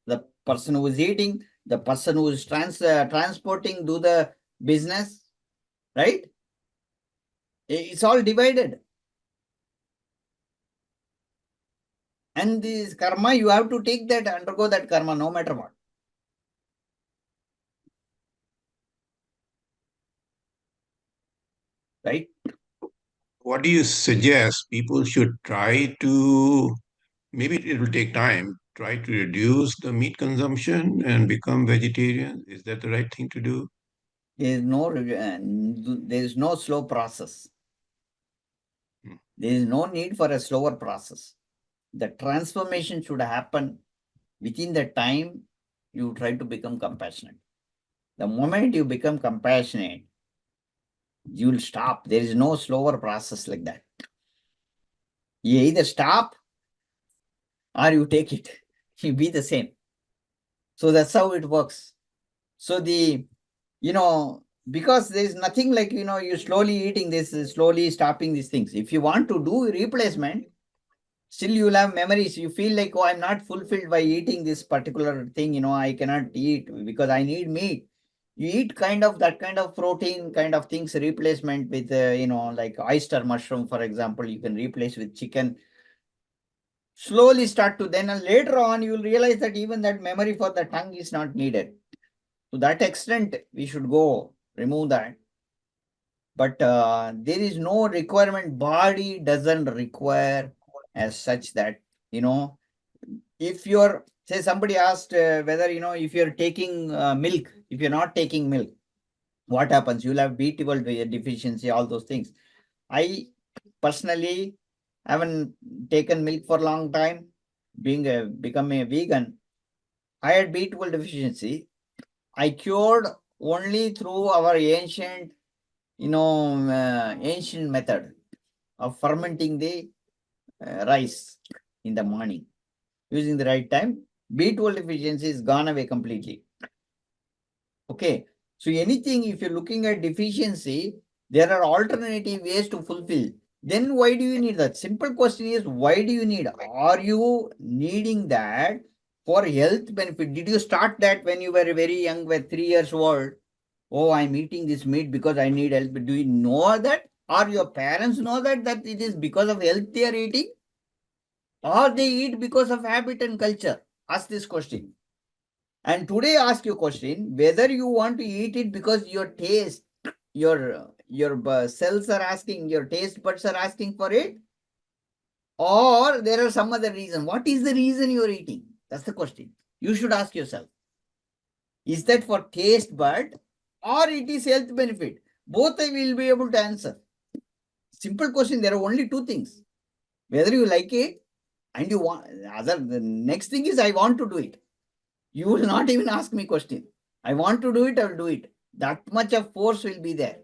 The person who is eating, the person who is transporting, do the business, right? It's all divided. And this karma, you have to take that, undergo that karma, no matter what. Right? What do you suggest people should try to, maybe it will take time, try to reduce the meat consumption and become vegetarian? Is that the right thing to do? There is no slow process. There is no need for a slower process. The transformation should happen within the time you try to become compassionate. The moment you become compassionate, you will stop. There is no slower process like that. You either stop or you take it. You be the same. So that's how it works. So because there is nothing like, you slowly eating this, slowly stopping these things. If you want to do replacement, Still you'll have memories. You feel like, oh, I'm not fulfilled by eating this particular thing, I cannot eat because I need meat. You eat kind of that kind of protein kind of things, replacement with, like oyster mushroom, for example, you can replace with chicken. Slowly start to then, and later on, you'll realize that even that memory for the tongue is not needed. To that extent, we should go remove that. But there is no requirement. Body doesn't require as such that, if you're, say somebody asked whether, if you're taking milk, if you're not taking milk, what happens? You'll have B12 deficiency, all those things. I personally haven't taken milk for a long time, become a vegan. I had B12 deficiency. I cured only through our ancient, ancient method of fermenting the rice in the morning. Using the right time, B12 deficiency is gone away completely. Okay. So anything, if you're looking at deficiency, there are alternative ways to fulfill. Then why do you need that? Simple question is, why do you need? Are you needing that for health benefit? Did you start that when you were very young, were 3 years old? Oh, I'm eating this meat because I need health. Do you know that? Or your parents know that it is because of health they are eating? Or they eat because of habit and culture? Ask this question. And today ask you a question, whether you want to eat it because your taste, your cells are asking, your taste buds are asking for it, or there are some other reason. What is the reason you are eating? That's the question. You should ask yourself. Is that for taste bud or it is health benefit? Both I will be able to answer. Simple question. There are only two things. Whether you like it and you want, the next thing is I want to do it. You will not even ask me question. I want to do it, I will do it. That much of force will be there,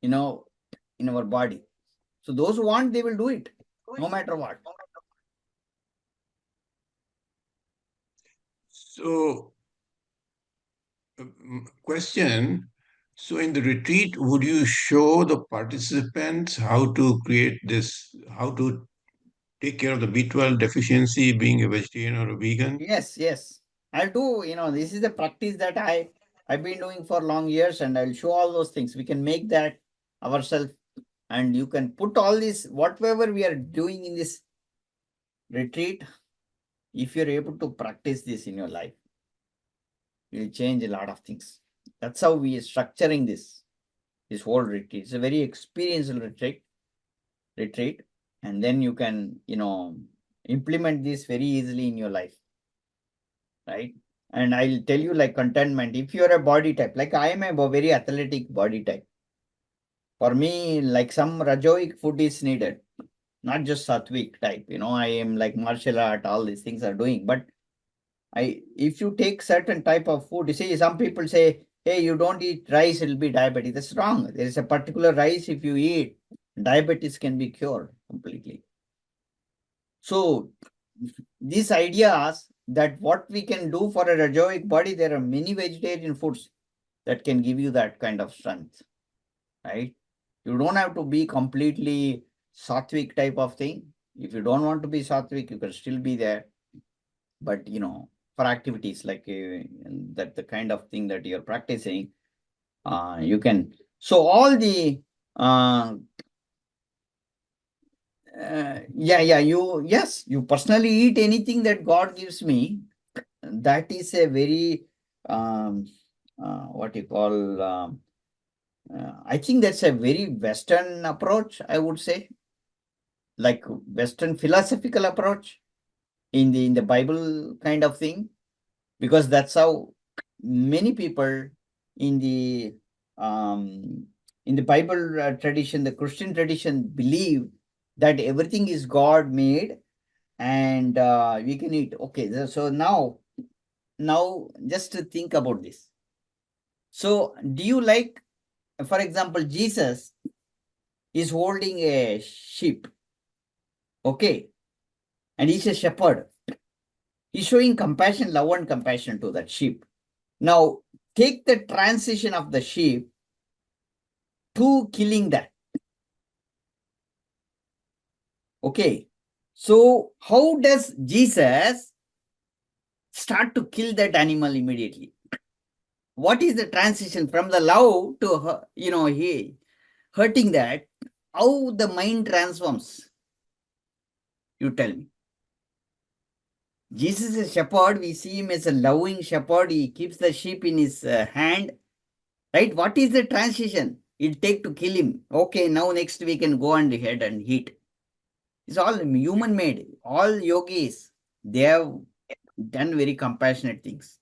in our body. So those who want, they will do it, no matter what. So, question. So in the retreat, would you show the participants how to create this, how to take care of the B12 deficiency, being a vegetarian or a vegan? Yes. I'll do, this is a practice that I've been doing for long years, and I'll show all those things. We can make that ourselves, and you can put all this, whatever we are doing in this retreat, if you're able to practice this in your life, you'll change a lot of things. That's how we are structuring this whole retreat. It's a very experiential retreat, and then you can, implement this very easily in your life, right? And I'll tell you, like contentment, if you're a body type, like I am a very athletic body type, for me, like some rajoic food is needed, not just sattvic type. I am like martial art, all these things are doing, but if you take certain type of food, you see, some people say, hey, you don't eat rice, it'll be diabetes. That's wrong. There is a particular rice, if you eat, diabetes can be cured completely. So these ideas that what we can do for a rajoic body, there are many vegetarian foods that can give you that kind of strength, right? You don't have to be completely sattvic type of thing. If you don't want to be sattvic, you can still be there. But, for activities like that, the kind of thing that you're practicing, you can. So all the, you personally eat anything that God gives me. That is a very, what you call, I think that's a very Western approach, I would say, like Western philosophical approach in the Bible kind of thing, because that's how many people in the Bible tradition, the Christian tradition, believe that everything is God made, and we can eat. Okay, so now just to think about this. So do you like, for example, Jesus is holding a sheep, okay, and he's a shepherd. He's showing compassion, love and compassion to that sheep. Now take the transition of the sheep to killing that. Okay. So how does Jesus start to kill that animal immediately? What is the transition from the love to, he hurting that? How the mind transforms? You tell me. Jesus is a shepherd. We see him as a loving shepherd. He keeps the sheep in his hand. Right? What is the transition it'll take to kill him? Okay, now next we can go and head and eat. It's all human made. All yogis, they have done very compassionate things.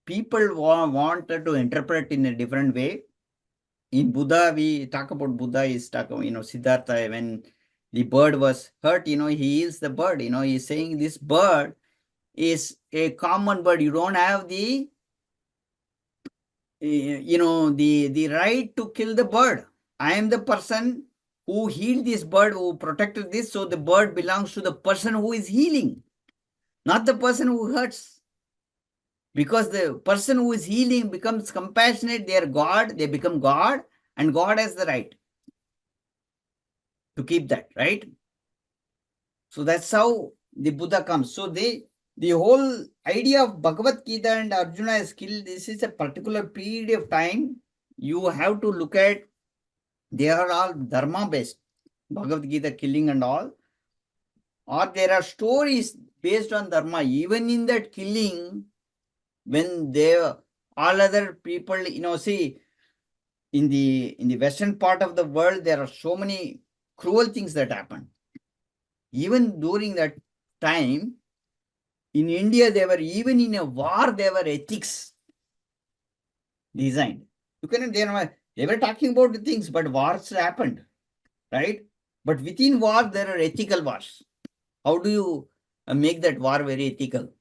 People wanted to interpret in a different way. In Buddha, we talk about Buddha is Siddhartha, when the bird was hurt, he heals the bird. He's saying this bird is a common bird. You don't have the the right to kill the bird. I am the person who healed this bird, who protected this, so the bird belongs to the person who is healing, not the person who hurts. Because the person who is healing becomes compassionate, they are God, they become God, and God has the right to keep that, right? So that's how the Buddha comes. So the whole idea of Bhagavad Gita and Arjuna skill, this is a particular period of time. You have to look at, they are all dharma based, Bhagavad Gita killing and all, or there are stories based on dharma. Even in that killing, when they all other people, see, in the western part of the world, there are so many cruel things that happen. Even during that time, in India, they were, even in a war, there were ethics designed. They were talking about the things, but wars happened, right? But within war, there are ethical wars. How do you make that war very ethical?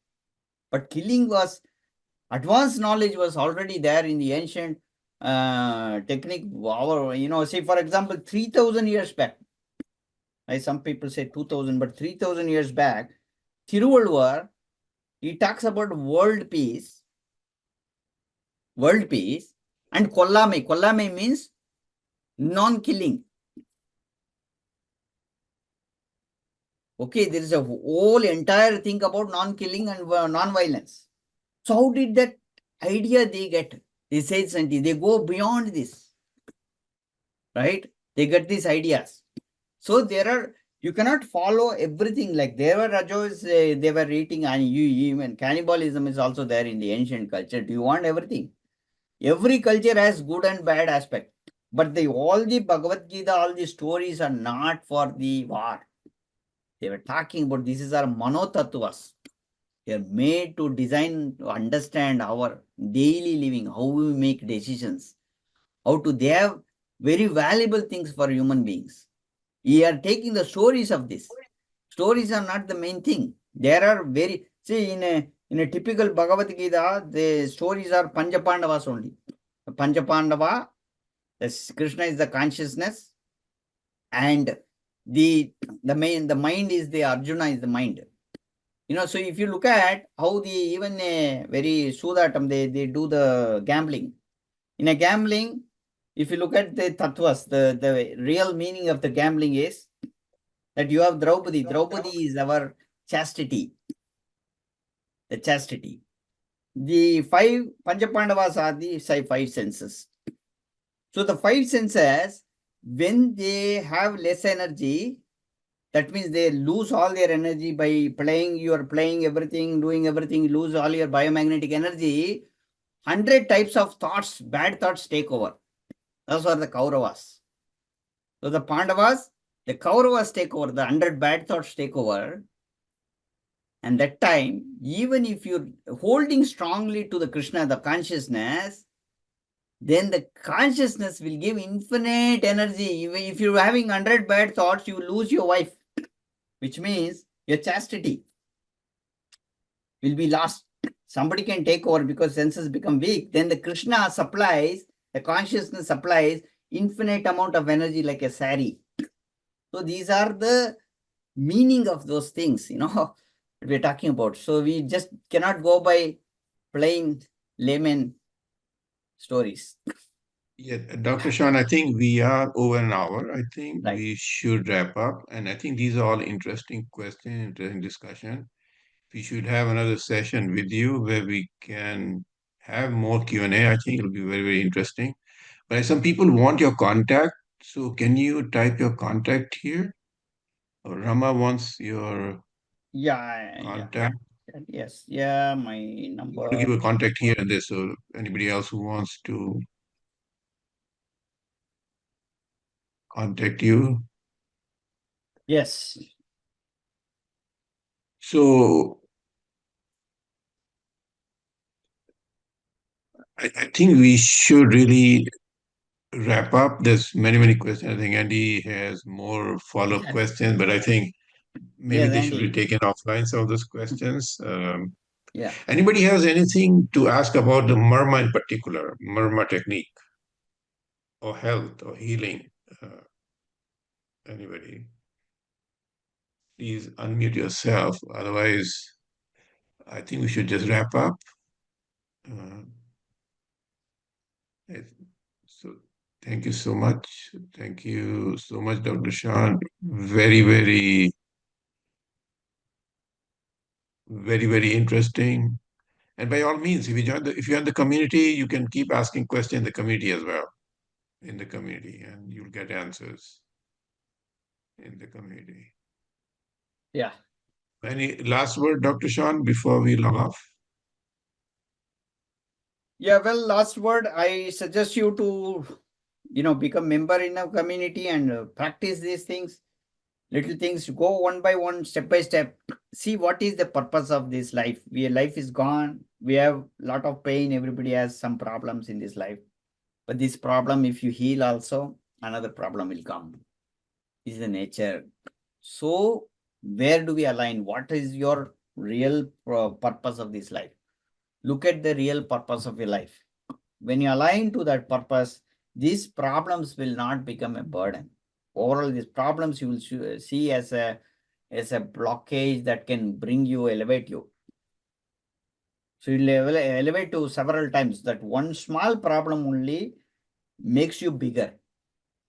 But killing was, advanced knowledge was already there in the ancient technique. Say for example, 3,000 years back. Right? Some people say 2,000, but 3,000 years back, Thiruvalluvar, he talks about world peace, and Kollame. Kollame means non-killing. Okay, there is a whole entire thing about non-killing and non-violence. So how did that idea they get? They say they go beyond this, right? They get these ideas. So you cannot follow everything. Like there were Rajos, they were eating, and even cannibalism is also there in the ancient culture. Do you want everything? Every culture has good and bad aspect. But all the Bhagavad Gita, all the stories are not for the war. They were talking about, this is our manotattvas. They are made to design, to understand our daily living, how we make decisions, they have very valuable things for human beings. We are taking the stories of this. Stories are not the main thing. There are in a typical Bhagavad Gita, the stories are Panchapandavas only. Panchapandava, Krishna is the consciousness, and the mind is the Arjuna is the mind. So if you look at how even very Sudatam, they do the gambling. In a gambling, if you look at the tattvas, the real meaning of the gambling is that you have Draupadi. Draupadi is our chastity. The chastity. The 5 Panchapandavas are the 5 senses. So the 5 senses, when they have less energy, that means they lose all their energy by playing. You are playing everything, doing everything, lose all your biomagnetic energy. 100 types of thoughts, bad thoughts take over. Those are the Kauravas. So the Pandavas, the Kauravas take over, the 100 bad thoughts take over. And that time, even if you're holding strongly to the Krishna, the consciousness, then the consciousness will give infinite energy. If you're having 100 bad thoughts, you lose your wife, which means your chastity will be lost. Somebody can take over because senses become weak. Then the Krishna supplies, the consciousness supplies infinite amount of energy like a sari. So these are the meaning of those things, we're talking about. So we just cannot go by plain layman stories. Yeah, Dr. Shan, I think we are over an hour. I think Right. we should wrap up. And I think these are all interesting questions, interesting discussion. We should have another session with you where we can have more Q&A. I think it'll be very, very interesting. But some people want your contact. So can you type your contact here? Or Rama wants your Yeah, contact. yes, yeah, my You want to number. give a contact here and there. So anybody else who wants to contact you. Yes. So I think we should really wrap up. There's many, many questions. I think Andy has more follow-up Yes. questions, but I think maybe Yes, they should be Andy. taken offline, some of those questions. Yeah. Anybody has anything to ask about the marma in particular, marma technique or health or healing? Anybody? Please unmute yourself. Otherwise, I think we should just wrap up. Uh, so thank you so much. Thank you so much, Dr. Shan. Very, very, very, very interesting. And by all means, if you join the community, you can keep asking questions in the community as well, in the community, and you'll get answers in the community. Yeah. Any last word, Dr. Shan, before we log off? Yeah, well, last word, I suggest you to, become member in a community and practice these things. Little things, go one by one, step by step. See what is the purpose of this life. Life is gone. We have a lot of pain. Everybody has some problems in this life. But this problem, if you heal also, another problem will come. This is the nature. So where do we align? What is your real purpose of this life? Look at the real purpose of your life. When you align to that purpose, these problems will not become a burden. Overall, these problems you will see as a blockage that can bring you, elevate you. So you'll elevate to several times. That one small problem only makes you bigger.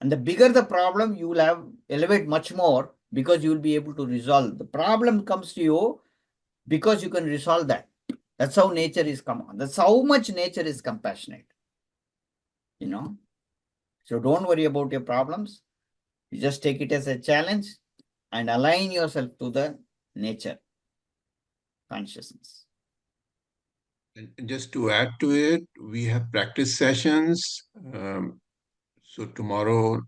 And the bigger the problem, you will have elevate much more because you will be able to resolve. The problem comes to you because you can resolve that. That's how nature is That's how much nature is compassionate. So don't worry about your problems. You just take it as a challenge and align yourself to the nature consciousness. And just to add to it, we have practice sessions. So tomorrow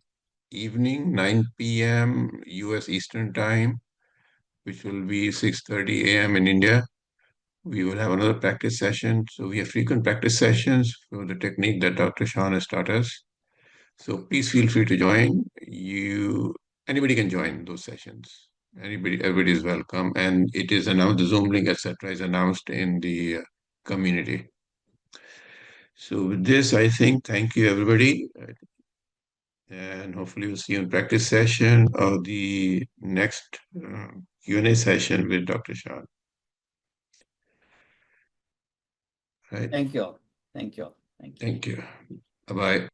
evening, 9 p.m. US Eastern Time, which will be 6:30 a.m. in India. We will have another practice session. So we have frequent practice sessions for the technique that Dr. Shan has taught us. So please feel free to join. Anybody can join those sessions. Everybody is welcome. And it is announced, the Zoom link, etc., is announced in the community. So with this, I think, thank you, everybody. And hopefully we'll see you in practice session or the next Q&A session with Dr. Shan. Right. Thank you all. Thank you all. Thank you. Thank you. Bye-bye.